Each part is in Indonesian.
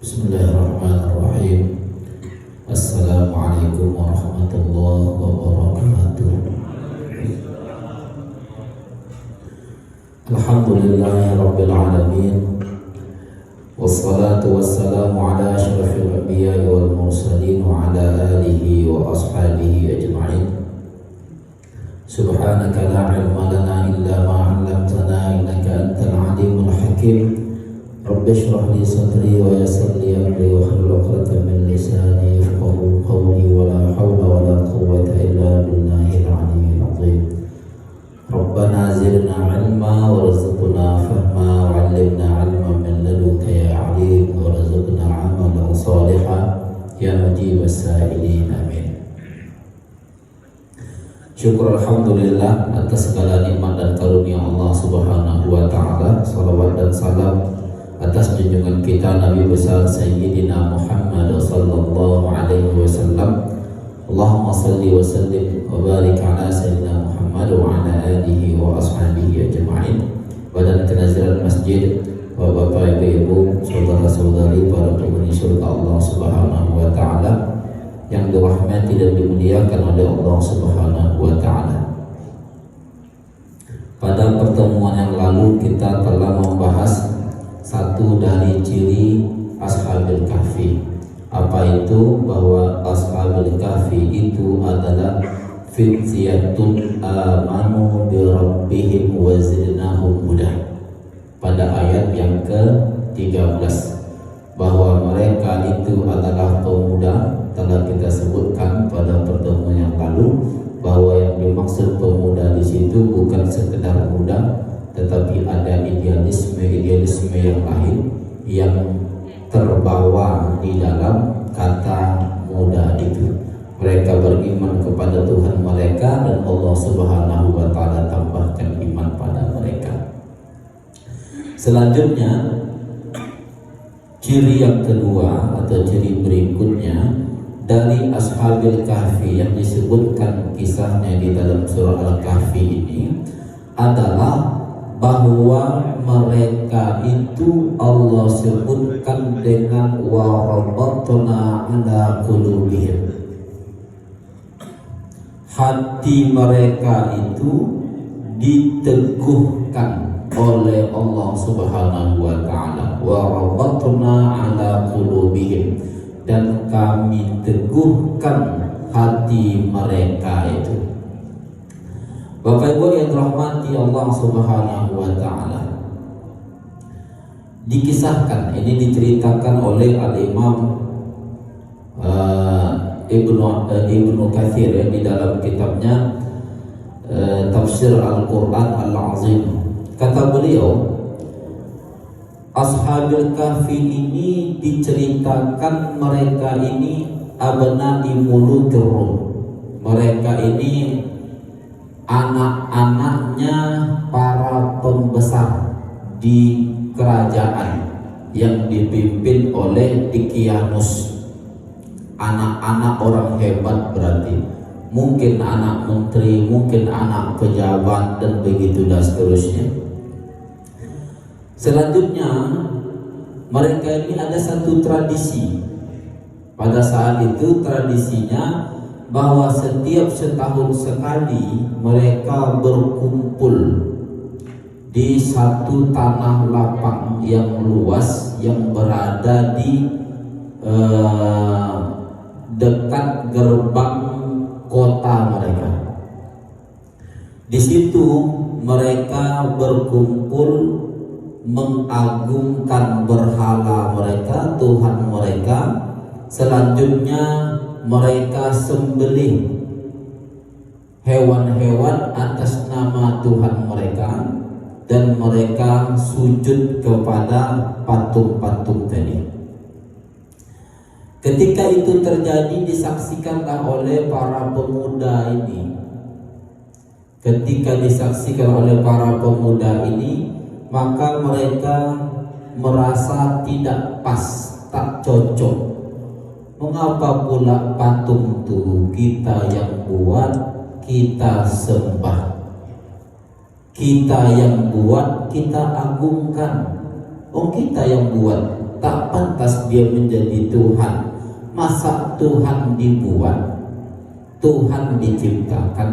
Bismillahirrahmanirrahim. Assalamualaikum warahmatullahi wabarakatuh. Alhamdulillahirabbil alamin. Wassalatu wassalamu ala asyrafil anbiya'i wal mursalin wa ala alihi wa ashabihi ajma'in. Subhanaka la ilma lana illa ma 'allamtana innaka antal alimul hakim. Rabbi shrah li sadri wa yassir li amri wa hlul 'uqdatam min lisani yafqahu qawli wa la hawla wa la quwwata illa billahil 'aliyyil 'azim. Rabbana zidna 'ilma warzuqna fahma wa 'allimna 'ilman min ladunka ya 'alim warzuqna 'amalan shalihan ya mujibas sa'ilin amin. Syukur alhamdulillah atas segala nikmat dan karunia Allah Subhanahu wa taala. Salawat dan salam atas junjungan kita Nabi besar Sayyidina Muhammad sallallahu alaihi wasallam. Allahumma salli wa sallim wa barik ala Sayyidina Muhammad wa ala alihi wa ashabihi ajma'in. Badan kenaziran masjid, bapak ibu, saudara-saudari, para penghuni surga Allah Subhanahu wa taala yang dirahmati dan dimuliakan oleh Allah Subhanahu wa taala. Pada pertemuan yang lalu kita telah membahas satu dari ciri Ashabil Kahfi. Apa itu? Bahwa Ashabil Kahfi itu adalah fityatun amanu bi rabbihim wa zidnahum huda. Pada ayat yang ke-13, bahwa mereka itu adalah pemuda. Telah kita sebutkan pada pertemuan yang lalu bahwa yang dimaksud pemuda di situ bukan sekedar muda, tetapi ada idealisme yang lain yang terbawa di dalam kata muda itu. Mereka beriman kepada Tuhan mereka dan Allah Subhanahu wa taala tambahkan iman pada mereka. Selanjutnya, ciri yang kedua atau ciri berikutnya dari Ashabil Kahfi yang disebutkan kisahnya di dalam surah Al-Kahfi ini adalah bahwa mereka itu Allah sebutkan dengan warabatna ala qulubihim. Hati mereka itu diteguhkan oleh Allah Subhanahu wa taala. Warabatna ala qulubihim, dan kami teguhkan hati mereka itu. Bapak Ibu yang dirahmati Allah Subhanahu wa taala, dikisahkan, ini diceritakan oleh Al-Imam Ibnu Katsir ya, di dalam kitabnya Tafsir Al-Quran Al-Azim. Kata beliau, Ashabil Kahfi ini diceritakan mereka ini abna'i mulukir Rum. Mereka ini anak-anaknya para pembesar di kerajaan yang dipimpin oleh Dqiyanus. Anak-anak orang hebat berarti. Mungkin anak menteri, mungkin anak pejabat, dan begitu dan seterusnya. Selanjutnya, mereka ini ada satu tradisi. Pada saat itu tradisinya bahwa setiap setahun sekali mereka berkumpul di satu tanah lapang yang luas yang berada di dekat gerbang kota mereka. Di situ mereka berkumpul mengagungkan berhala mereka, Tuhan mereka. Selanjutnya mereka sembelih hewan-hewan atas nama Tuhan mereka, dan mereka sujud kepada patung-patung tadi. Ketika itu terjadi, disaksikanlah oleh para pemuda ini. Ketika disaksikan oleh para pemuda ini, maka mereka merasa tidak pas, tak cocok. Mengapa pula patung itu kita yang buat, kita sembah, kita yang buat, kita agungkan. Oh, kita yang buat, tak pantas dia menjadi Tuhan. Masa Tuhan dibuat, Tuhan diciptakan?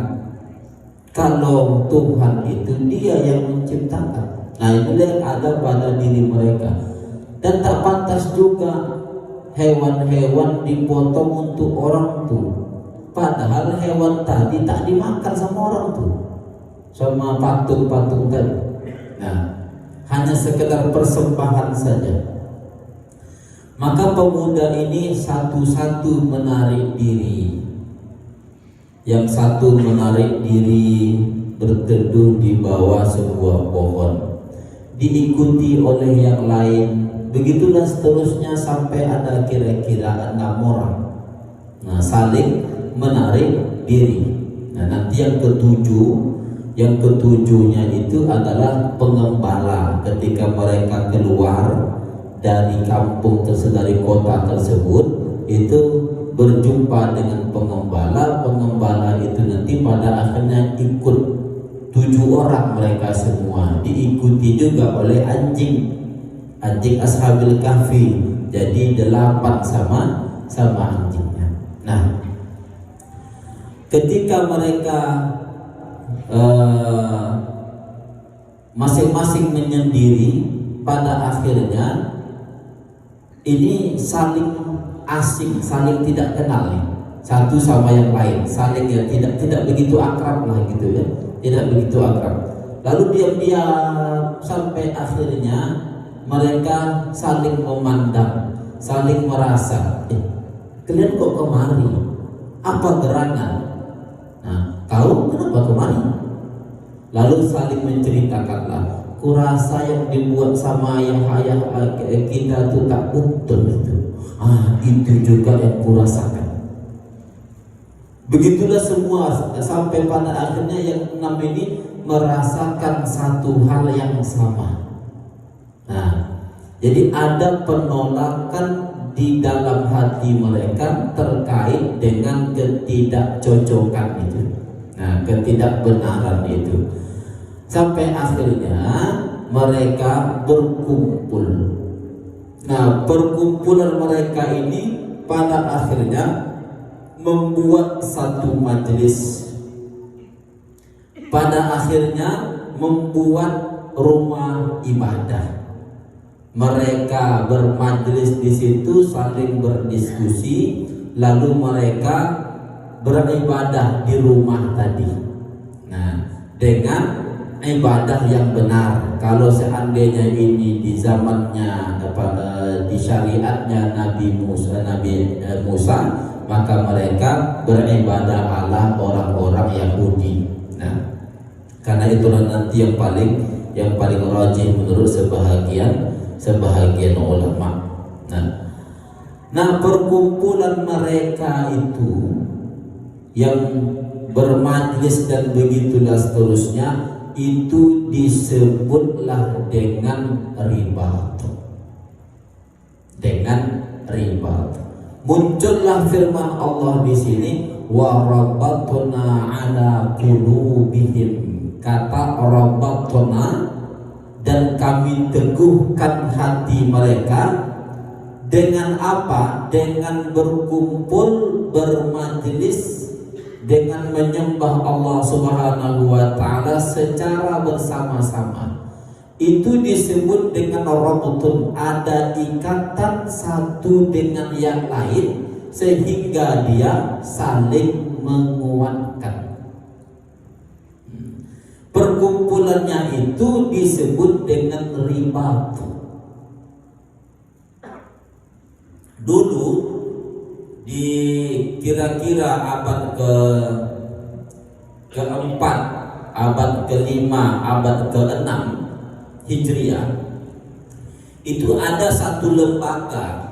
Kalau Tuhan itu dia yang menciptakan. Nah, ini yang ada pada diri mereka. Dan tak pantas juga hewan-hewan dipotong untuk orang tuh. Padahal hewan tadi tak dimakan sama orang tuh, sama patung-patung tadi. Nah, hanya sekedar persembahan saja. Maka pemuda ini satu-satu menarik diri. Yang satu menarik diri berteduh di bawah sebuah pohon, diikuti oleh yang lain. Begitulah seterusnya sampai ada kira-kira 6 orang. Nah, saling menarik diri. Nah, nanti yang ketujuhnya itu adalah pengembala. Ketika mereka keluar dari kampung tersebut, dari kota tersebut, itu berjumpa dengan pengembala. Pengembala itu nanti pada akhirnya ikut 7 orang mereka semua, diikuti juga oleh anjing Ashabil Kahfi. Jadi 8 sama anjingnya. Nah, ketika mereka masing-masing menyendiri, pada akhirnya ini saling asing, saling tidak kenal nih, satu sama yang lain, saling ya tidak begitu akrab lah gitu ya, tidak begitu akrab. Lalu diam-diam sampai akhirnya mereka saling memandang, saling merasa, kalian kok kemari? Apa gerangan? Nah, kau kenapa kemari? Lalu saling menceritakanlah, kurasa yang dibuat sama ayah kita itu tak betul itu. Itu juga yang kurasakan. Begitulah semua sampai pada akhirnya yang 6 ini merasakan satu hal yang sama. Nah, jadi ada penolakan di dalam hati mereka terkait dengan ketidakcocokan itu. Nah, ketidakbenaran itu. Sampai akhirnya mereka berkumpul. Nah, perkumpulan mereka ini pada akhirnya membuat satu majelis. Pada akhirnya membuat rumah ibadah. Mereka bermajelis di situ, saling berdiskusi, lalu mereka beribadah di rumah tadi. Nah, dengan ibadah yang benar. Kalau seandainya ini di zamannya di syariatnya Nabi Musa, maka mereka beribadah ala orang-orang Yahudi. Nah, karena itulah nanti yang paling rajih menurut sebahagian ulama. Nah, perkumpulan mereka itu yang bermajlis dan begitulah seterusnya, itu disebutlah dengan ribat. Muncullah firman Allah di sini, wa rabatna ala qulubihim. Kata rabatna, dan kami teguhkan hati mereka. Dengan apa? Dengan berkumpul, bermajlis, dengan menyembah Allah Subhanahu wa ta'ala secara bersama-sama. Itu disebut dengan rabtun, ada ikatan satu dengan yang lain sehingga dia saling menguatkan. Perkumpulannya itu disebut dengan ribat. Dulu di kira-kira abad keempat, abad kelima, abad ke-6 Hijriah, itu ada satu lembaga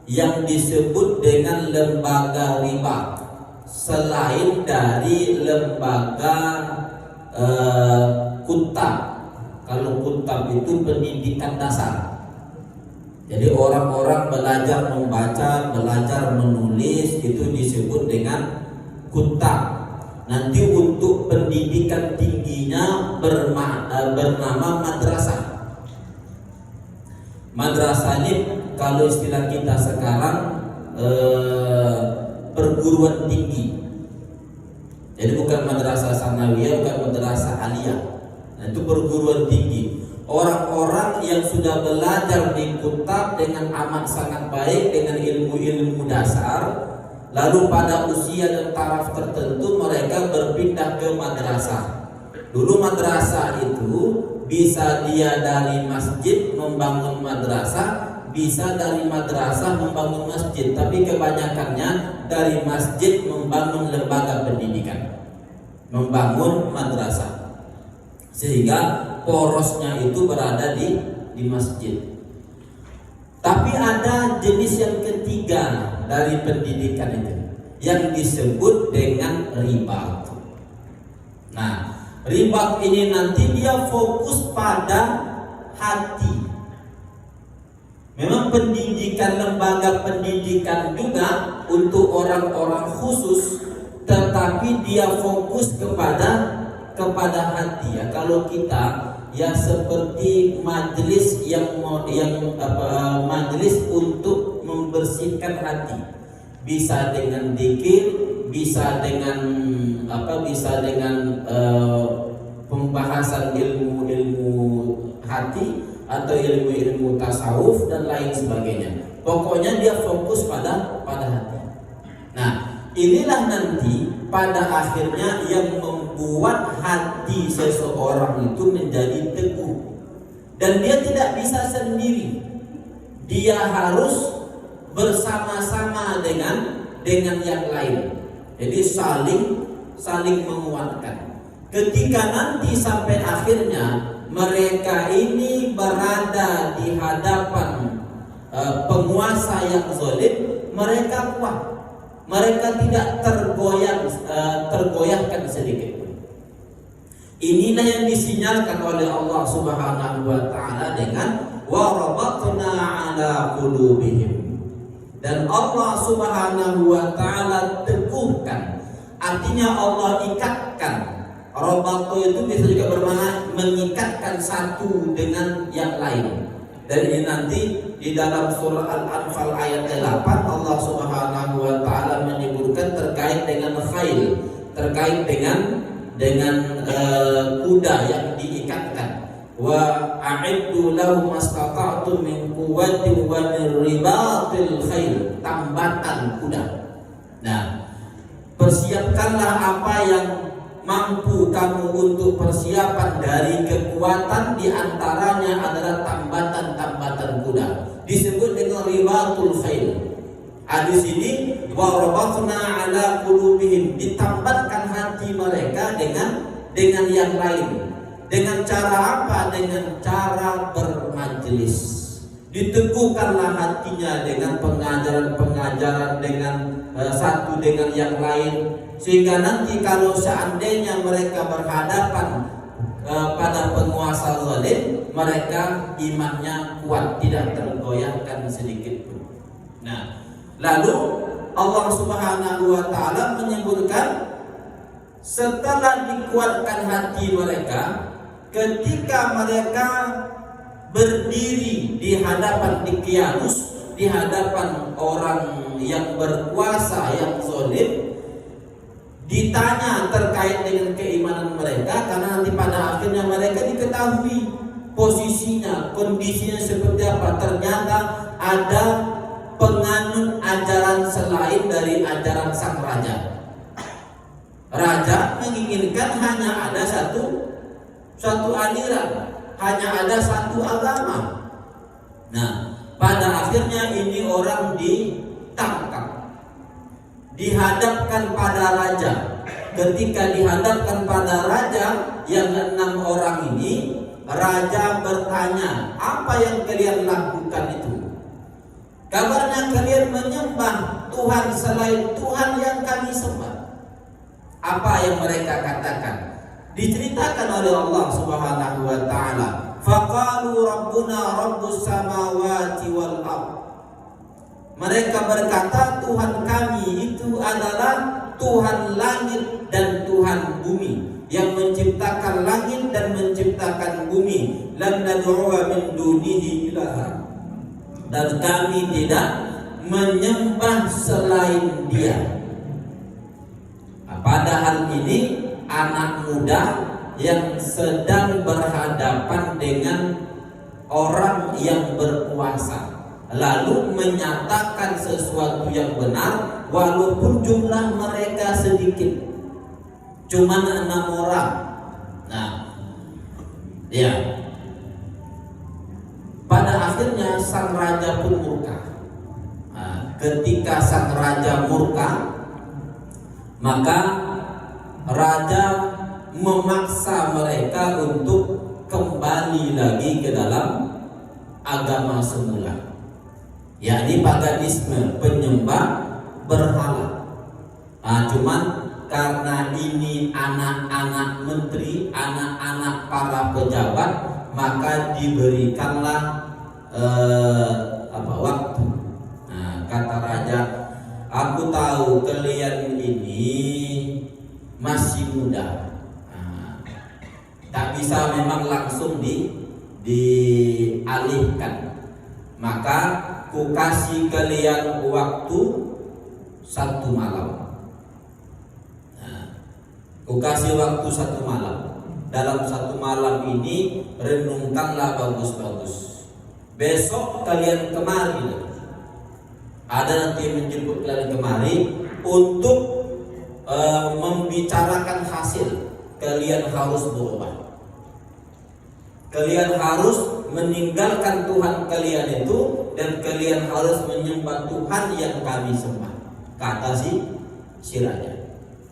yang disebut dengan lembaga ribat, selain dari lembaga kutab. Kalau kutab itu pendidikan dasar. Jadi orang-orang belajar membaca, belajar menulis, itu disebut dengan kutab. Nanti untuk pendidikan tingginya bernama madrasah. Madrasah ini kalau istilah kita sekarang perguruan tinggi. Jadi bukan madrasah sanawiyah, bukan madrasah aliyah. Nah, itu perguruan tinggi. Orang-orang yang sudah belajar di kitab dengan amat sangat baik dengan ilmu-ilmu dasar, lalu pada usia dan taraf tertentu mereka berpindah ke madrasah. Dulu madrasah itu bisa dia dari masjid membangun madrasah, bisa dari madrasah membangun masjid, tapi kebanyakannya dari masjid membangun lembaga pendidikan, membangun madrasah, sehingga porosnya itu berada di masjid. Tapi ada jenis yang ketiga dari pendidikan itu yang disebut dengan ribat. Nah, ribat ini nanti dia fokus pada hati. Memang pendidikan, lembaga pendidikan juga untuk orang-orang khusus, tetapi dia fokus kepada hati. Ya, kalau kita ya seperti majelis majelis untuk membersihkan hati, bisa dengan dzikir, bisa dengan pembahasan ilmu hati atau ilmu tasawuf dan lain sebagainya. Pokoknya dia fokus pada hati. Nah, inilah nanti pada akhirnya yang membuat hati seseorang itu menjadi teguh, dan dia tidak bisa sendiri. Dia harus bersama-sama dengan yang lain. Jadi saling menguatkan. Ketika nanti sampai akhirnya mereka ini berada di hadapan penguasa yang zalim, mereka kuat. Mereka tidak tergoyahkan sedikit pun. Inilah yang disinyalkan oleh Allah Subhanahu wa taala dengan wa rabatna ala qulubihim. Dan Allah Subhanahu wa taala teguhkan. Artinya Allah ikatkan. Rabato itu bisa juga bermakna mengikatkan satu dengan yang lain. Dan ini nanti di dalam surah Al-Anfal ayat 8 Allah Subhanahu wa taala menyebutkan terkait dengan khail, terkait dengan kuda yang diikatkan. Wa a'iddu lahum mastata'tum min quwwatin wa min ribatil khail, tambatan kuda. Nah, persiapkanlah apa yang mampu kamu untuk persiapan dari kekuatan, diantaranya adalah tambatan-tambatan kuda. Disebut dengan ribatul khail. Di sini wa rabatna ala qulubihim, ditambatkan hati mereka dengan yang lain. Dengan cara apa? Dengan cara bermajelis. Diteguhkanlah hatinya dengan pengajaran-pengajaran, dengan satu dengan yang lain, sehingga nanti kalau seandainya mereka berhadapan pada penguasa zalim, mereka imannya kuat, tidak tergoyahkan sedikit pun. Nah, lalu Allah Subhanahu wa taala menyebutkan setelah dikuatkan hati mereka, ketika mereka berdiri di hadapan Qiyamah, di hadapan orang yang berkuasa yang zalim, ditanya terkait dengan keimanan mereka, karena nanti pada akhirnya mereka diketahui posisinya, kondisinya seperti apa. Ternyata ada penganut ajaran selain dari ajaran sang raja. Raja menginginkan hanya ada satu aliran, hanya ada satu agama. Nah, pada akhirnya ini orang ditangkap, dihadapkan pada raja. Ketika dihadapkan pada raja yang 6 orang ini, raja bertanya, apa yang kalian lakukan itu? Kabarnya kalian menyembah Tuhan selain Tuhan yang kami sembah. Apa yang mereka katakan? Diceritakan oleh Allah Subhanahu wa taala, faqalu rabbuna rabbus samawati wal ardh. Mereka berkata, Tuhan kami itu adalah Tuhan langit dan Tuhan bumi, yang menciptakan langit dan menciptakan bumi. Lan nad'uwa min dunihi ilaha. dan kami tidak menyembah selain Dia. Padahal ini anak muda yang sedang berhadapan dengan orang yang berkuasa, lalu menyatakan sesuatu yang benar walaupun jumlah mereka sedikit, cuma 6 orang. Nah, ya, pada akhirnya sang raja pun murka. Nah, ketika sang raja murka, maka raja memaksa mereka untuk kembali lagi ke dalam agama semula, yakni paganisme, penyembah berhala. Cuman karena ini anak-anak menteri, anak-anak para pejabat, maka diberikanlah waktu. Kata raja, aku tahu kalian ini masih muda, tak bisa memang langsung dialihkan, maka ku kasih kalian waktu 1 malam. Ku kasih waktu 1 malam. Dalam 1 malam ini renungkanlah bagus-bagus. Besok kalian kemari. Ada nanti menjemput kalian kemari untuk membicarakan hasil. Kalian harus berubah. Kalian harus meninggalkan Tuhan kalian itu dan kalian harus menyembah Tuhan yang kami sembah, kata si raja.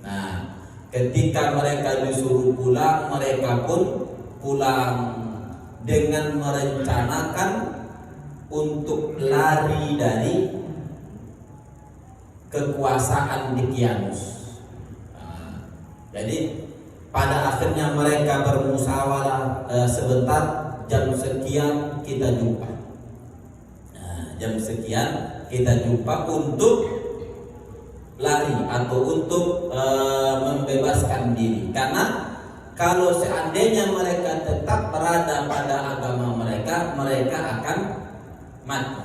Nah, ketika mereka disuruh pulang, mereka pun pulang dengan merencanakan untuk lari dari kekuasaan Dicyanus. Jadi pada akhirnya mereka bermusyawarah, sebentar, jam sekian kita jumpa. Jam sekian kita jumpa untuk lari atau untuk membebaskan diri. Karena kalau seandainya mereka tetap berada pada agama mereka, mereka akan mati.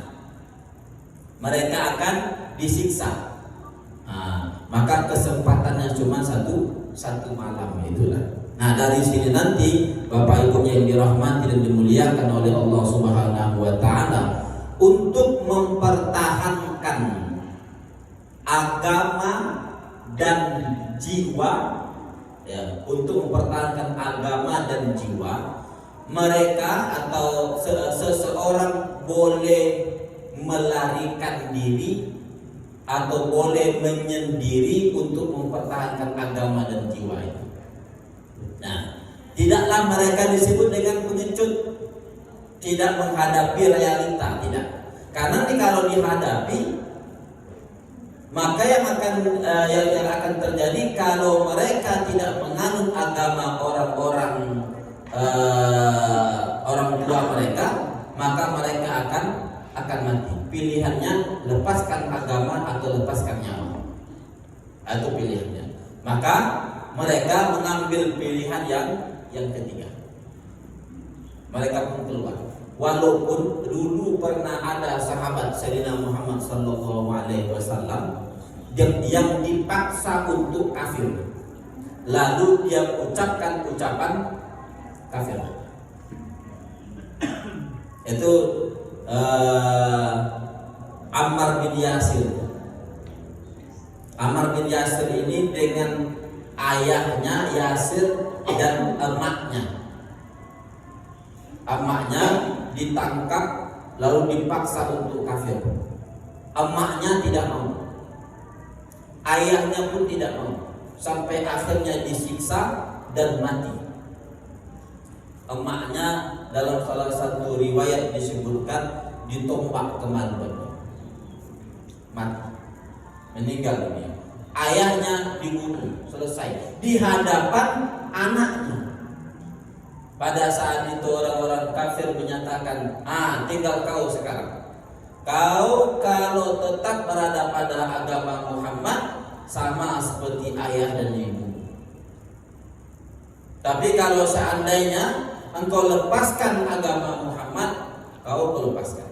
Mereka akan disiksa. Maka kesempatannya cuma satu malam, itulah. Nah, dari sini nanti Bapak Ibu yang dirahmati dan dimuliakan oleh Allah Subhanahu wa taala, untuk mempertahankan agama dan jiwa, ya, untuk mempertahankan agama dan jiwa mereka, atau seseorang boleh melarikan diri atau boleh menyendiri untuk mempertahankan agama dan jiwa itu. Nah, tidaklah mereka disebut dengan pengecut, tidak menghadapi realita, tidak. Karena kalau dihadapi, maka yang akan terjadi kalau mereka tidak menganut agama orang tua mereka, maka mereka akan mati. Pilihannya lepaskan agama atau lepaskan nyawa, atau pilihannya. Maka mereka mengambil pilihan yang ketiga. Mereka pun keluar. Walaupun dulu pernah ada sahabat Sayyidina Muhammad sallallahu alaihi wasallam yang dipaksa untuk kafir, lalu dia ucapkan ucapan kafir. Itu Ammar bin Yasir. Ammar bin Yasir ini dengan ayahnya Yasir dan emaknya. Emaknya ditangkap lalu dipaksa untuk kafir. Emaknya tidak mau, ayahnya pun tidak mau, sampai akhirnya disiksa dan mati. Emaknya dalam salah satu riwayat disebutkan ditombak kemaluan, mati, meninggal dunia. Ayahnya dibunuh, selesai di hadapan anaknya. Pada saat itu orang-orang kafir menyatakan, tinggal kau sekarang. Kau kalau tetap berada pada agama Muhammad, sama seperti ayah dan ibu. Tapi kalau seandainya engkau lepaskan agama Muhammad, kau lepaskan.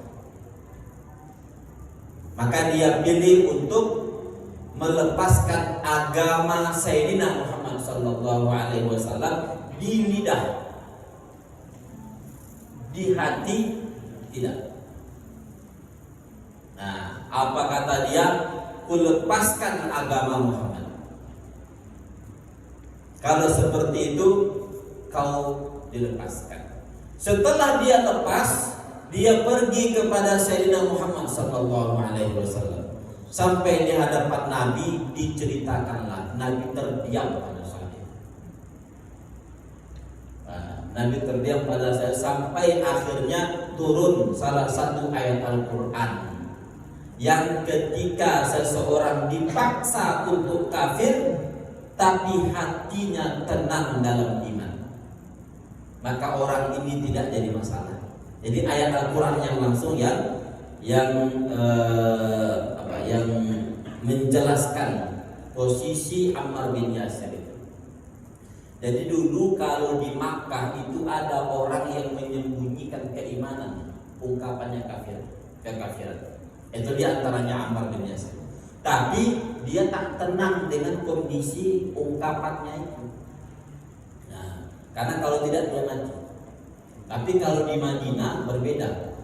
Maka dia pilih untuk melepaskan agama Sayyidina Muhammad sallallahu alaihi wasallam di lidah, di hati tidak. Nah, apa kata dia? Kulepaskan agama Muhammad. Kalau seperti itu kau dilepaskan. Setelah dia lepas, dia pergi kepada Sayyidina Muhammad sallallahu alaihi wasallam. Sampai di hadapan Nabi diceritakanlah, Nabi terdiam pada saat itu. Nabi terdiam pada saat sampai akhirnya turun salah satu ayat Al-Quran yang ketika seseorang dipaksa untuk kafir tapi hatinya tenang dalam iman, maka orang ini tidak jadi masalah. Jadi ayat Al-Quran yang langsung yang menjelaskan posisi Ammar bin Yasir itu. Jadi dulu kalau di Makkah itu ada orang yang menyembunyikan keimanan, ungkapannya kekafiran. Itu diantaranya Ammar bin Yasir. Tapi dia tak tenang dengan kondisi ungkapannya itu. Nah, karena kalau tidak dia mati. Tapi kalau di Madinah berbeda.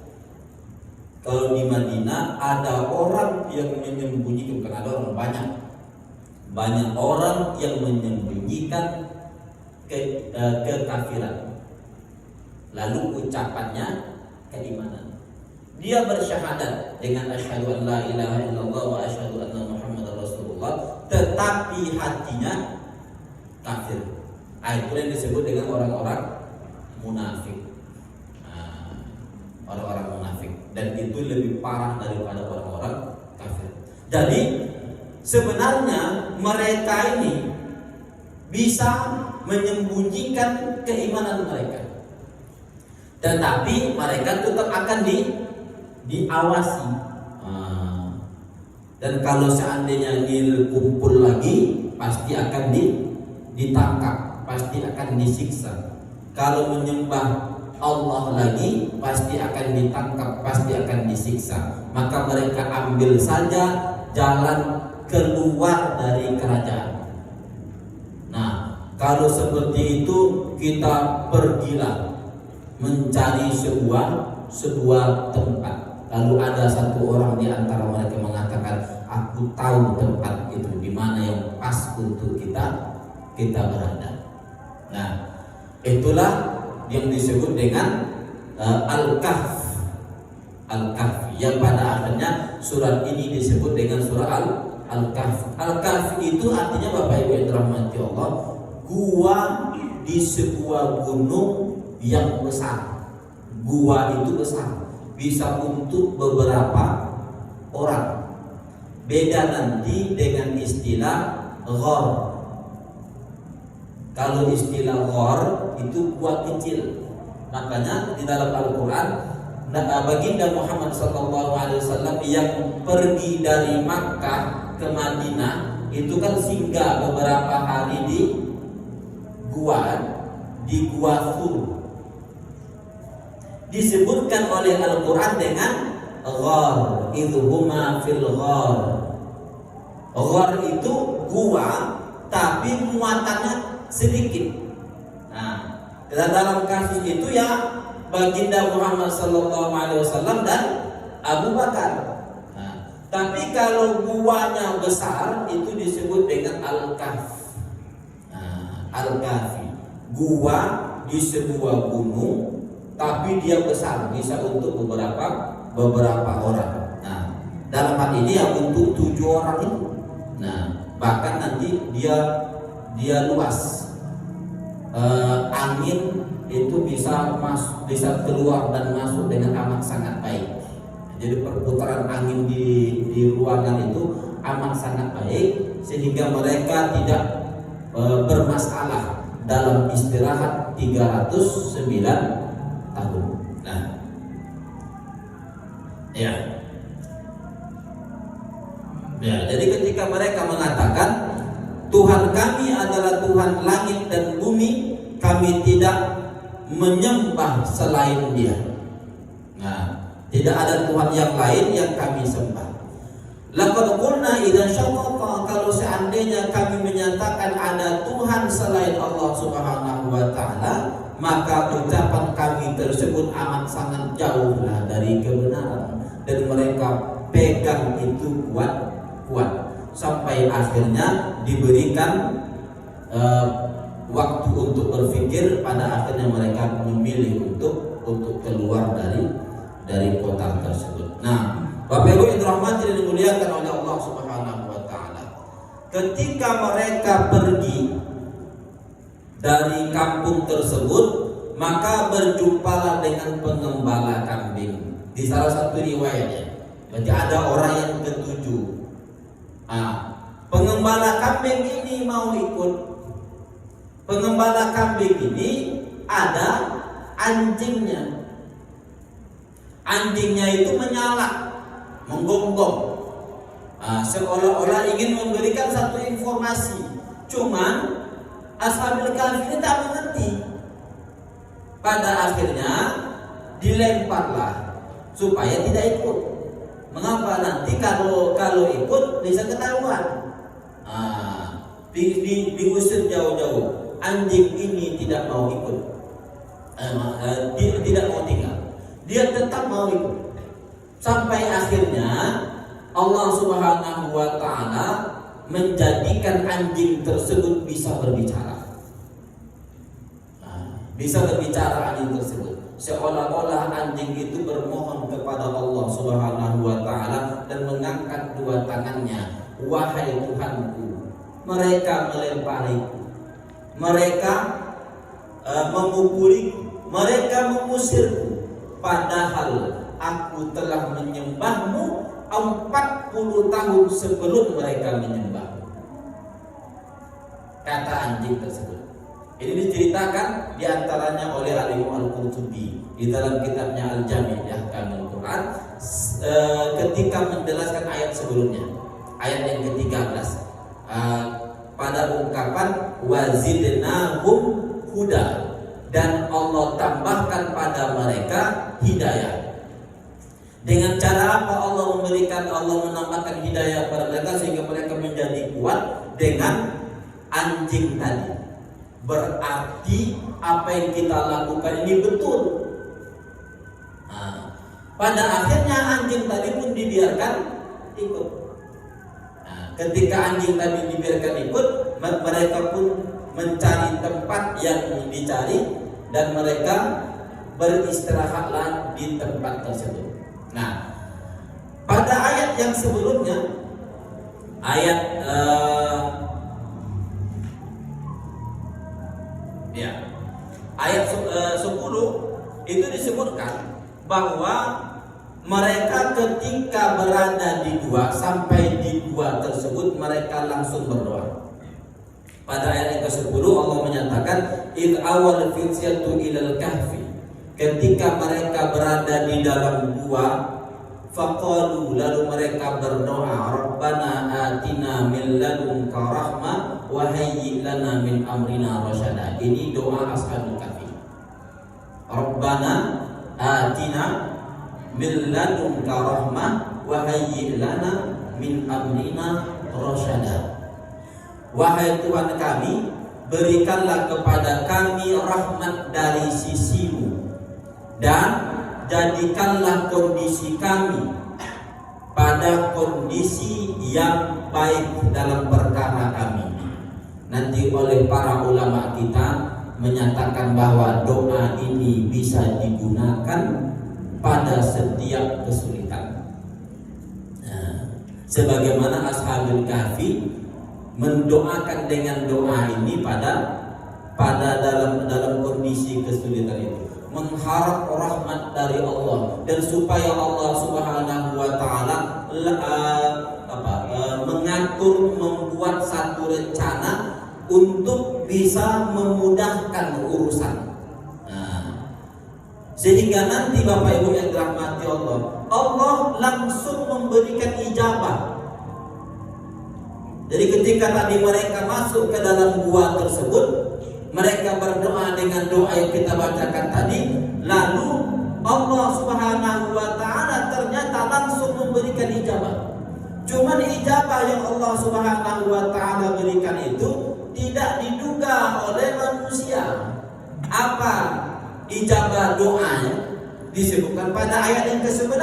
Kalau di Madinah ada orang yang menyembunyikan, bukan ada orang, banyak orang yang menyembunyikan kekafiran. Lalu ucapannya keimanan. Dia bersyahadat dengan asyhadu an la ilaha illallah wa asyhadu anna muhammadar rasulullah, tetapi hatinya kafir. Itu yang disebut dengan orang-orang munafik. Orang-orang munafik, dan itu lebih parah daripada orang-orang kafir. Jadi sebenarnya mereka ini bisa menyembunyikan keimanan mereka, tetapi mereka tetap akan diawasi. Dan kalau seandainya kumpul lagi, pasti akan ditangkap, pasti akan disiksa. Kalau menyembah Allah lagi, pasti akan ditangkap, pasti akan disiksa. Maka mereka ambil saja jalan keluar dari kerajaan. Nah, kalau seperti itu kita pergilah mencari sebuah tempat. Lalu ada satu orang di antara mereka mengatakan, aku tahu tempat itu di mana yang pas untuk kita berada. Nah, itulah yang disebut dengan Al-Kahf. Al-Kahf yang pada akhirnya surat ini disebut dengan surah Al-Kahf. Al-Kahf itu artinya Bapak Ibu yang dirahmati Allah, gua di sebuah gunung yang besar. Gua itu besar, bisa untuk beberapa orang. Beda nanti dengan istilah ghor. Kalau istilah ghor itu gua kecil. Makanya di dalam Al-Quran baginda Muhammad SAW yang pergi dari Makkah ke Madinah itu kan singgah beberapa hari di Gua Thur. Disebutkan oleh Al-Quran dengan ghar, idhuma fil ghar. Ghar itu gua tapi muatannya sedikit. Nah, dalam kasus itu ya baginda Muhammad SAW dan Abu Bakar. Nah, tapi kalau guanya besar itu disebut dengan Al-Kahf. Nah, Al-Kahfi, gua di sebuah gunung tapi dia besar, bisa untuk beberapa orang. Nah, dalam hal ini ya untuk 7 orang itu. Nah, bahkan nanti dia luas. Angin itu bisa keluar dan masuk dengan amat sangat baik. Jadi perputaran angin di ruangan itu amat sangat baik sehingga mereka tidak bermasalah dalam istirahat 309 tahun. Nah, ya, jadi ketika mereka mengatakan Tuhan kami adalah Tuhan langit dan bumi, kami tidak menyembah selain Dia. Nah, tidak ada Tuhan yang lain yang kami sembah. Laqad qulna idzan syaqqa, kalau seandainya kami menyatakan ada Tuhan selain Allah Subhanahu wa taala, maka ucapan kami tersebut amat sangat jauhlah dari kebenaran, dan mereka pegang itu kuat sampai akhirnya diberikan waktu untuk berpikir. Pada akhirnya mereka memilih untuk keluar dari kota tersebut. Nah, Bapak Ibu yang dirahmati dan dimuliakan oleh Allah Subhanahu wa taala, ketika mereka pergi dari kampung tersebut, maka berjumpalah dengan pengembala kambing. Di salah satu riwayatnya, berarti ada orang yang ketujuh. Pengembala kambing ini mau ikut. Pengembala kambing ini ada anjingnya. Anjingnya itu menyala, menggonggong, seolah-olah ingin memberikan satu informasi. Cuman Ashabul Kahfi ini tak mengerti. Pada akhirnya dilemparlah supaya tidak ikut. Mengapa? Nanti kalau ikut bisa ketahuan. Diusir jauh-jauh. Anjing ini tidak mau ikut, tidak mau tinggal. Dia tetap mau ikut. Sampai akhirnya Allah Subhanahu wa taala menjadikan anjing tersebut bisa berbicara. Bisa berbicara anjing tersebut. Seolah-olah anjing itu bermohon kepada Allah Subhanahu wa taala dan mengangkat dua tangannya. Wahai Tuhanku, mereka melempariku, mereka memukuliku, mereka mengusirku, padahal aku telah menyembahmu 40 tahun sebelum mereka menyembahmu. Kata anjing tersebut. Ini diceritakan diantaranya oleh Al-Imam Al-Qurtubi di dalam kitabnya Al-Jami' di Ahkamul Quran, ketika menjelaskan ayat sebelumnya, ayat yang ke-13, pada ungkapan wazidnahum huda, dan Allah tambahkan pada mereka hidayah. Dengan cara apa Allah menambahkan hidayah pada mereka sehingga mereka menjadi kuat? Dengan anjing tadi. Berarti apa yang kita lakukan ini betul. Pada akhirnya anjing tadi pun dibiarkan ikut. Ketika anjing tadi dibiarkan ikut, mereka pun mencari tempat yang dicari dan mereka beristirahatlah di tempat tersebut. Nah, pada ayat yang sebelumnya, ayat 10 itu disebutkan bahwa mereka ketika berada di gua, sampai di gua tersebut mereka langsung berdoa. Pada ayat yang ke-10 Allah menyatakan id awal fityatu ilal kahfi, ketika mereka berada di dalam gua, faqalu, lalu mereka berdoa, Rabbana atina min ladunka rahmah wa hayyi lana min amrina rasyada. Ini doa Ashabul Kahfi. Rabbana atina min ladunka rahmah wa hayyi lana min amrina rasyada. Wahai Tuhan kami, berikanlah kepada kami rahmat dari sisimu, dan jadikanlah kondisi kami pada kondisi yang baik dalam perkara kami. Nanti oleh para ulama kita menyatakan bahwa doa ini bisa digunakan pada setiap kesulitan. Sebagaimana Ashabul Kahfi mendoakan dengan doa ini pada dalam kondisi kesulitan itu, mengharap rahmat dari Allah dan supaya Allah Subhanahu wa taala mengatur, membuat satu rencana untuk bisa memudahkan urusan. Sehingga nanti Bapak Ibu yang dirahmati Allah langsung memberikan ijabah. Jadi ketika tadi mereka masuk ke dalam gua tersebut, mereka berdoa dengan doa yang kita bacakan tadi, lalu Allah Subhanahu wa taala ternyata langsung memberikan ijabah. Cuman ijabah yang Allah Subhanahu wa taala berikan itu tidak diduga oleh manusia. Apa ijabah doanya? Disebutkan pada ayat yang ke-11.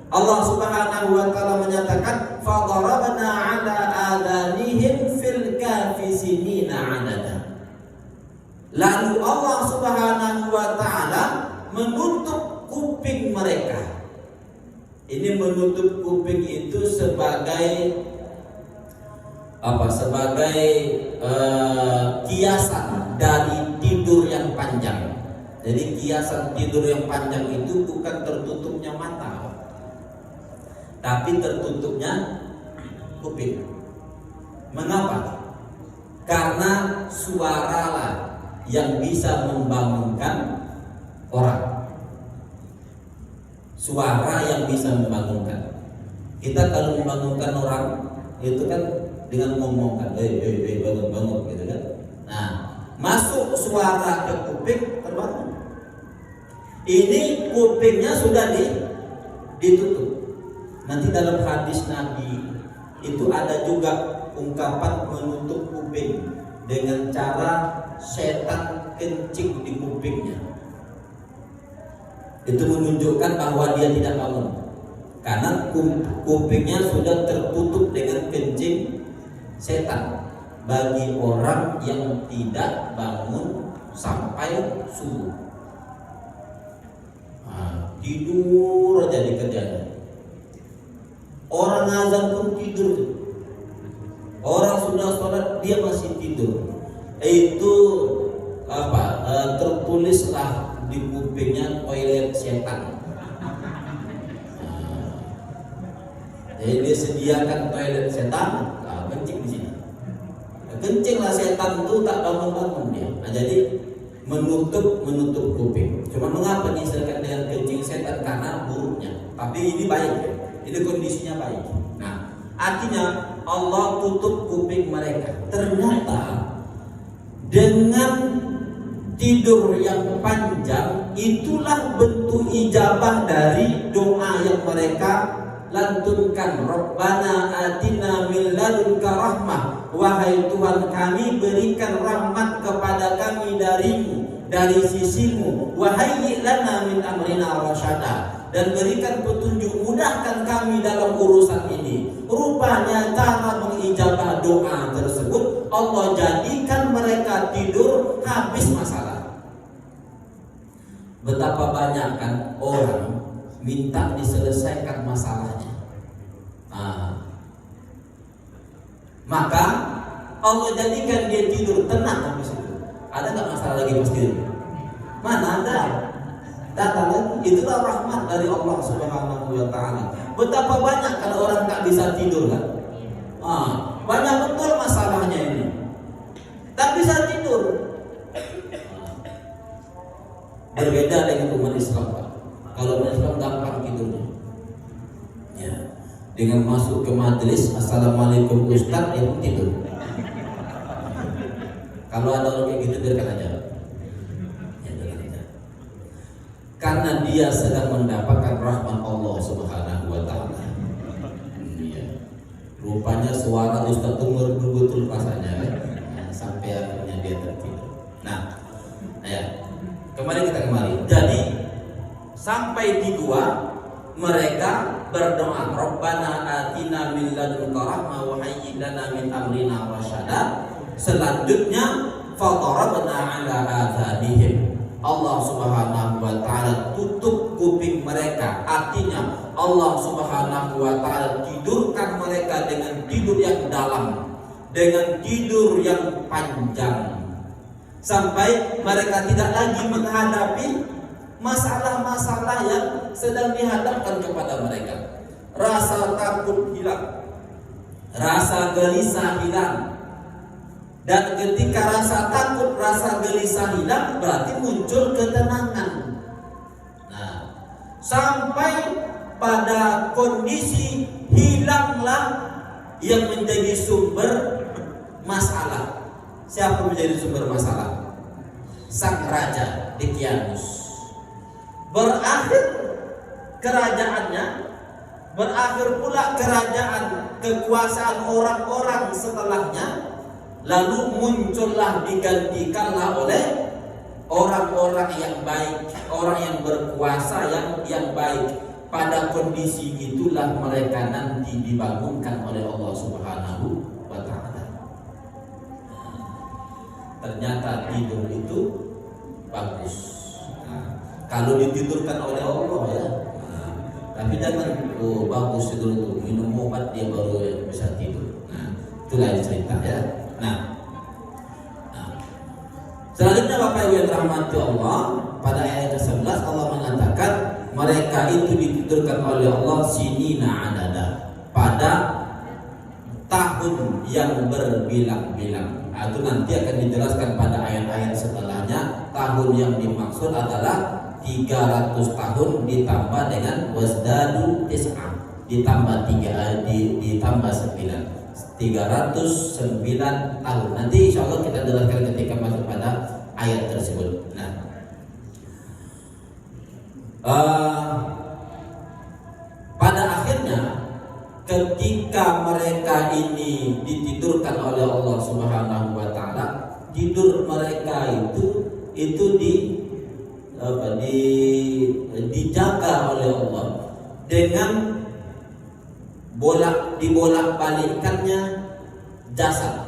Allah Subhanahu wa taala menyatakan fadarabna 'ala adanihim fil kahfi sinina 'adada. Lalu Allah Subhanahu wa taala menutup kuping mereka. Ini menutup kuping itu sebagai apa? Sebagai kiasan dari tidur yang panjang. Jadi kiasan tidur yang panjang itu bukan tertutupnya mata, tapi tertutupnya kuping. Mengapa? Karena suara lah yang bisa membangunkan orang. Suara yang bisa membangunkan. Kita kalau membangunkan orang itu kan dengan ngomong kan, bangun gitu kan. Nah, masuk suara ke kuping terbangun. Ini kupingnya sudah ditutup. Nanti dalam hadis Nabi itu ada juga ungkapan menutup kuping dengan cara setan kencing di kupingnya. Itu menunjukkan bahwa dia tidak bangun karena kupingnya sudah tertutup dengan kencing setan. Bagi orang yang tidak bangun sampai subuh, tidur aja dikerjain. Orang azan pun tidur. Orang sudah sholat dia masih tidur. Itu apa? Tertulislah di kupingnya toilet setan. Jadi dia sediakan toilet setan, kencing di sini. Kencinglah setan itu tak bangun-bangun dia. Nah, jadi menutup kuping. Cuma mengapa diserahkan dengan kencing setan? Karena buruknya. Tapi ini baik, ini kondisinya baik. Nah, artinya Allah tutup kuping mereka. Ternyata dengan tidur yang panjang itulah bentuk ijabah dari doa yang mereka lantunkan. Rabbana atina min ladunka rahmah, wahai Tuhan kami berikan rahmat kepada kami darimu, dari sisimu, wahai lana min amrina rasyada, dan berikan petunjuk, mudahkan kami dalam urusan ini. Rupanya cara mengijabah doa tersebut Allah jadikan mereka tidur habis masalah. Betapa banyak kan orang minta diselesaikan masalahnya. Maka Allah jadikan dia tidur tenang habis itu. Ada nggak masalah lagi pas tidur? Mana ada? Datang lagi. Itulah rahmat dari Allah Subhanahu wa taala. Betapa banyak kan orang tak bisa tidur kan? Banyak betul masalahnya ini. Tak bisa tidur. Berbeda dengan umat Islam, Pak. Kalau umat Islam gampang tidurnya. Ya. Dengan masuk ke majelis, assalamualaikum Ustaz, ya tidur. Kalau ada orang kayak gitu biarkan aja. Ya, biarkan aja. Karena dia sedang mendapatkan rahmat Allah Subhanahu wa taala. Ya. Rupanya suara Ustaz itu betul rasanya kan? Sampai akhirnya dia tertidur. Nah, ya. Kembali. Jadi sampai di gua mereka berdoa, Rabbana atina min ladunka rahmah wa hayyi lana min amrina rasyada. Selanjutnya fadarabna 'ala adhanihim. Allah Subhanahu wa taala tutup kuping mereka. Artinya Allah Subhanahu wa taala tidurkan mereka dengan tidur yang dalam, dengan tidur yang panjang, sampai mereka tidak lagi menghadapi masalah-masalah yang sedang dihadapkan kepada mereka. Rasa takut hilang, rasa gelisah hilang. Dan ketika rasa takut, rasa gelisah hilang, berarti muncul ketenangan. Nah, sampai pada kondisi hilanglah yang menjadi sumber masalah. Siapa menjadi sumber masalah? Sang raja Dicyanus. Berakhir kerajaannya berakhir pula kerajaan, kekuasaan orang-orang setelahnya, lalu muncullah, digantikanlah oleh orang-orang yang baik, orang yang berkuasa yang baik. Pada kondisi itulah mereka nanti dibangunkan oleh Allah Subhanahu wa ta'ala. Ternyata tidur itu bagus. Kalau ditidurkan oleh Allah ya. Tapi jangan bagus tidur itu, minum obat dia baru bisa tidur. Itu lain cerita ya. Selanjutnya Bapak Ibu yang dirahmati Allah, pada ayat ke-11 Allah mengatakan mereka itu ditidurkan oleh Allah sinina adada, pada tahun yang berbilang-bilang. Itu nanti akan dijelaskan pada ayat-ayat setelahnya. Tahun yang dimaksud adalah 300 tahun ditambah dengan wasdadu tis'ah, ditambah 9, 309 tahun. Nanti insya Allah kita jelaskan ketika masuk pada ayat tersebut. Pada akhirnya ketika mereka ini ditidurkan oleh Allah Subhanahu wa ta'ala, tidur mereka itu dijaga oleh Allah dengan dibolak-balikkannya jasad.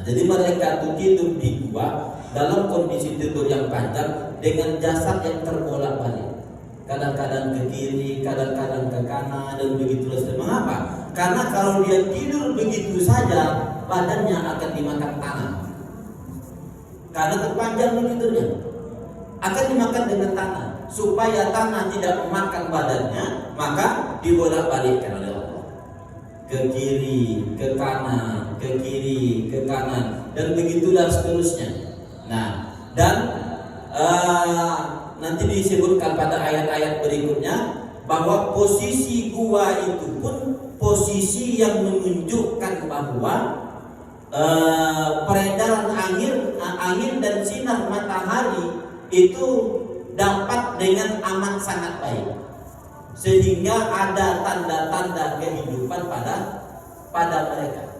Jadi mereka itu tidur di gua dalam kondisi tidur yang panjang dengan jasad yang terbolak-balik, kadang-kadang ke kiri, kadang-kadang ke kanan, dan begitu saja. Mengapa? Karena kalau dia tidur begitu saja, badannya akan dimakan tanah. Karena terpanjang tidurnya, akan dimakan dengan tanah. Supaya tanah tidak memakan badannya, maka dibolak-balikkan oleh Allah, ke kiri, ke kanan, ke kiri, ke kanan, dan begitulah seterusnya. Dan nanti disebutkan pada ayat-ayat berikutnya bahwa posisi gua itu pun posisi yang menunjukkan bahwa peredaran angin dan sinar matahari itu dapat dengan amat sangat baik, sehingga ada tanda-tanda kehidupan pada mereka.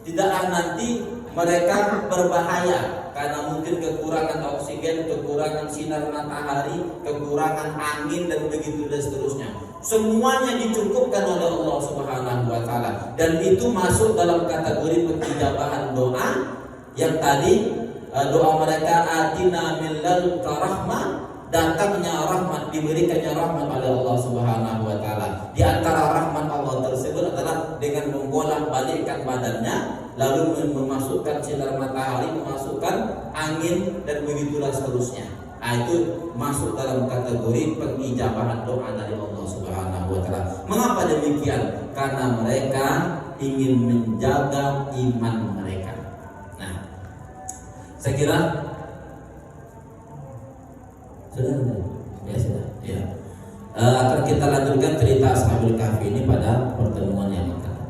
Tidaklah nanti mereka berbahaya karena mungkin kekurangan oksigen, kekurangan sinar matahari, kekurangan angin, dan begitu dan seterusnya. Semuanya dicukupkan oleh Allah Subhanahu wa ta'ala, dan itu masuk dalam kategori pengijabahan doa yang tadi doa mereka atina min ladunka rahmah, datangnya rahmat, diberikannya rahmat oleh Allah Subhanahu wa ta'ala. Di antara rahmat Allah tersebut adalah dengan membolak-balikkan badannya, lalu memasukkan sinar matahari, memasukkan angin, dan begitulah seterusnya. Itu masuk dalam kategori pengijabahan doa dari Allah Subhanahu wa ta'ala. Mengapa demikian? Karena mereka ingin menjaga iman mereka. Saya kira sudah. Akan kita lanjutkan cerita Ashabul Kahfi ini pada pertemuan yang akan datang.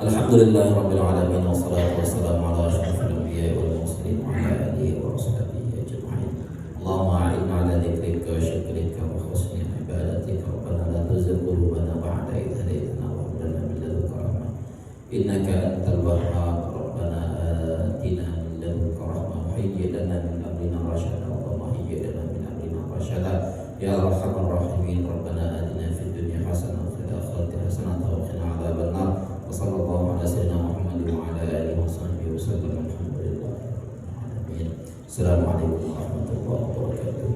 Alhamdulillahirabbil alamin, wassalatu wassalamu ala asyrofil anbiya'i wal mursalin wa ala alihi wa sahbihi ajma'in. Allahumma a'inna ala dzikrika wa syukrika wa husni ibadatika. Rabbana la tuzigh qulubana ba'da idh hadaytana wa hab lana min ladunka rahmah innaka antal wahhab. Rabbana atina min ladunka rahmah wa hayyi' lana min amrina rashada. Allahumma hayyi' lana min amrina rashada ya arhamar rahimin. Rabbana atina fid dunya hasanah wa fil akhirati hasanah wa qina adzaban nar. Wassallallahu ala sayyidina Muhammadin wa ala alihi wa sahbihi wasallam. Alhamdulillah. Assalamualaikum warahmatullahi wabarakatuh.